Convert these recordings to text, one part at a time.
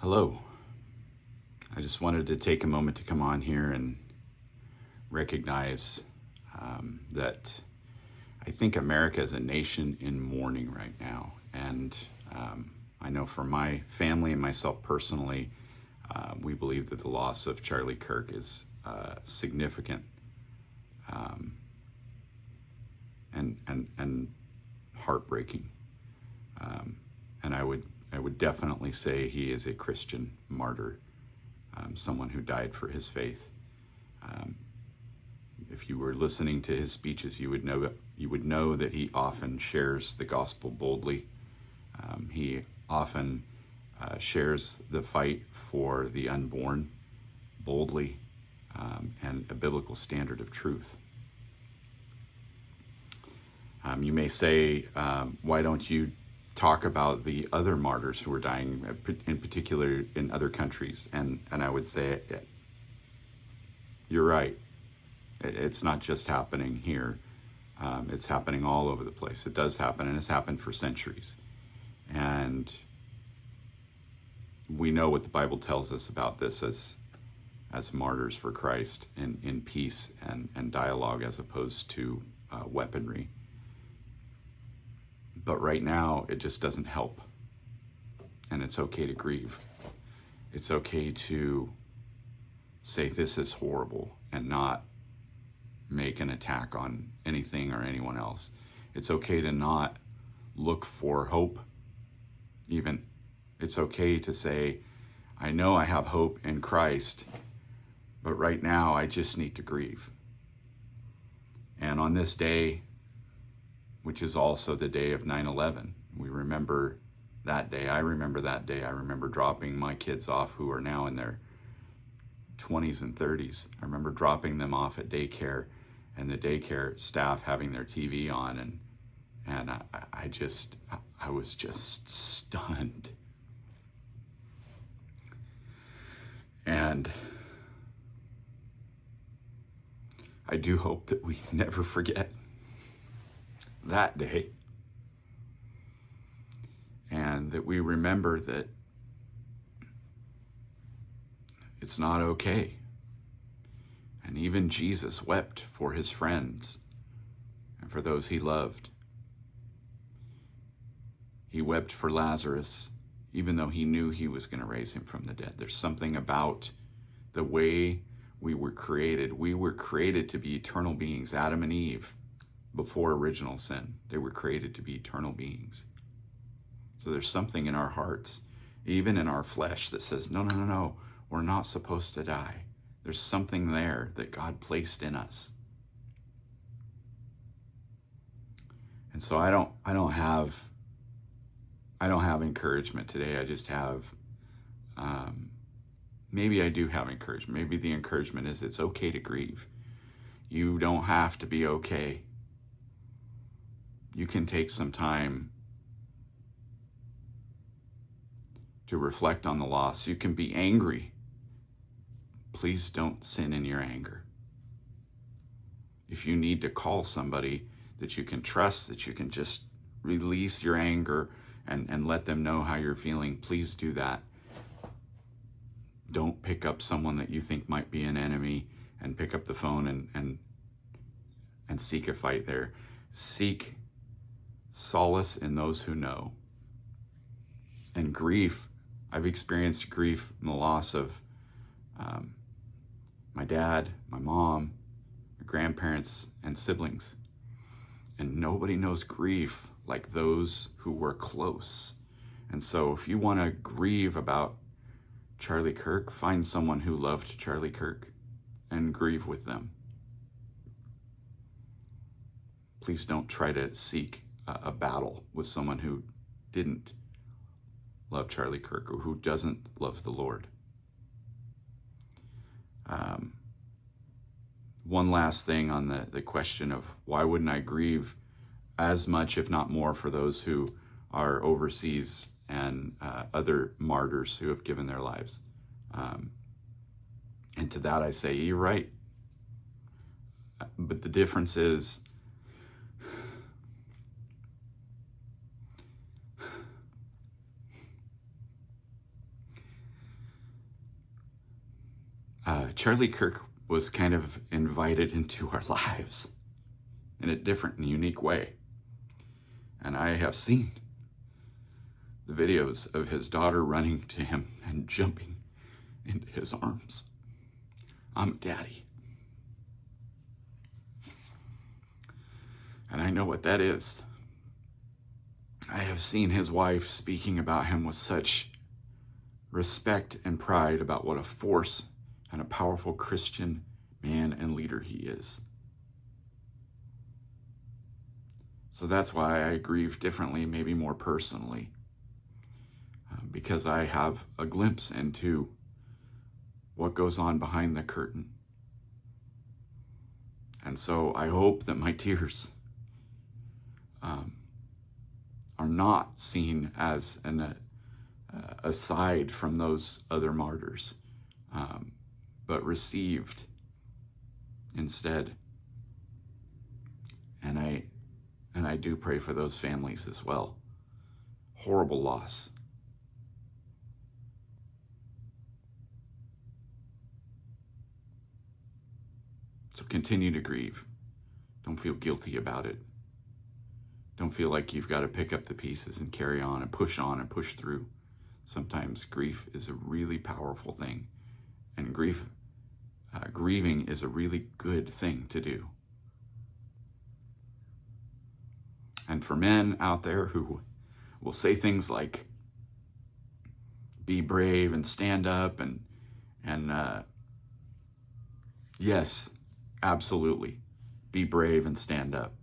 Hello. I just wanted to take a moment to come on here and recognize that I think America is a nation in mourning right now. And I know for my family and myself personally, we believe that the loss of Charlie Kirk is significant and heartbreaking. And I would definitely say he is a Christian martyr, someone who died for his faith. If you were listening to his speeches, you would know that he often shares the gospel boldly. He often shares the fight for the unborn boldly, and a biblical standard of truth. You may say, why don't you talk about the other martyrs who are dying, in particular in other countries? And I would say, you're right. It's not just happening here. It's happening all over the place. It does happen, and it's happened for centuries. And we know what the Bible tells us about this as martyrs for Christ in peace and dialogue as opposed to weaponry. But right now, it just doesn't help. And it's okay to grieve. It's okay to say this is horrible and not make an attack on anything or anyone else. It's okay to not look for hope, even. It's okay to say, I know I have hope in Christ, but right now I just need to grieve. And on this day, which is also the day of 9/11. We remember that day. I remember that day. I remember dropping my kids off, who are now in their 20s and 30s. I remember dropping them off at daycare, and the daycare staff having their TV on, and I was just stunned. And I do hope that we never forget that day, and that we remember that it's not okay. And even Jesus wept for his friends and for those he loved. He wept for Lazarus, even though he knew he was going to raise him from the dead. There's something about the way we were created. We were created to be eternal beings. Adam and Eve, before original sin, they were created to be eternal beings. So there's something in our hearts, even in our flesh, that says, no, we're not supposed to die. There's something there that God placed in us. And so I don't have encouragement today. I just have, maybe I do have encouragement. Maybe the encouragement is it's okay to grieve. You don't have to be okay. You can take some time to reflect on the loss. You can be angry. Please don't sin in your anger. If you need to call somebody that you can trust, that you can just release your anger and let them know how you're feeling, please do that. Don't pick up someone that you think might be an enemy and pick up the phone and seek a fight there. Seek solace in those who know. And grief, I've experienced grief in the loss of my dad, my mom, my grandparents, and siblings. And nobody knows grief like those who were close. And so if you want to grieve about Charlie Kirk, find someone who loved Charlie Kirk and grieve with them. Please don't try to seek a battle with someone who didn't love Charlie Kirk or who doesn't love the Lord. One last thing on the question of why wouldn't I grieve as much, if not more, for those who are overseas and other martyrs who have given their lives. And to that I say, you're right. But the difference is, Charlie Kirk was kind of invited into our lives in a different and unique way. And I have seen the videos of his daughter running to him and jumping into his arms. I'm a daddy. And I know what that is. I have seen his wife speaking about him with such respect and pride about what a force and a powerful Christian man and leader he is. So that's why I grieve differently, maybe more personally, because I have a glimpse into what goes on behind the curtain. And so I hope that my tears are not seen as an aside from those other martyrs, but received instead. And I do pray for those families as well. Horrible loss. So continue to grieve. Don't feel guilty about it. Don't feel like you've got to pick up the pieces and carry on and push through. Sometimes grief is a really powerful thing, and grieving is a really good thing to do. And for men out there who will say things like, be brave and stand up and yes, absolutely, be brave and stand up.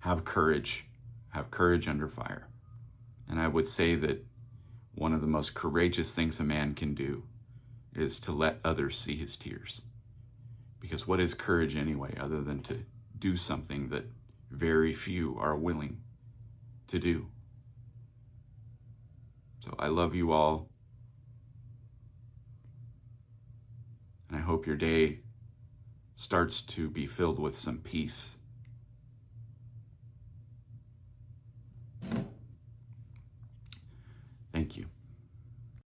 Have courage under fire. And I would say that one of the most courageous things a man can do is to let others see his tears. Because what is courage anyway, other than to do something that very few are willing to do? So I love you all. And I hope your day starts to be filled with some peace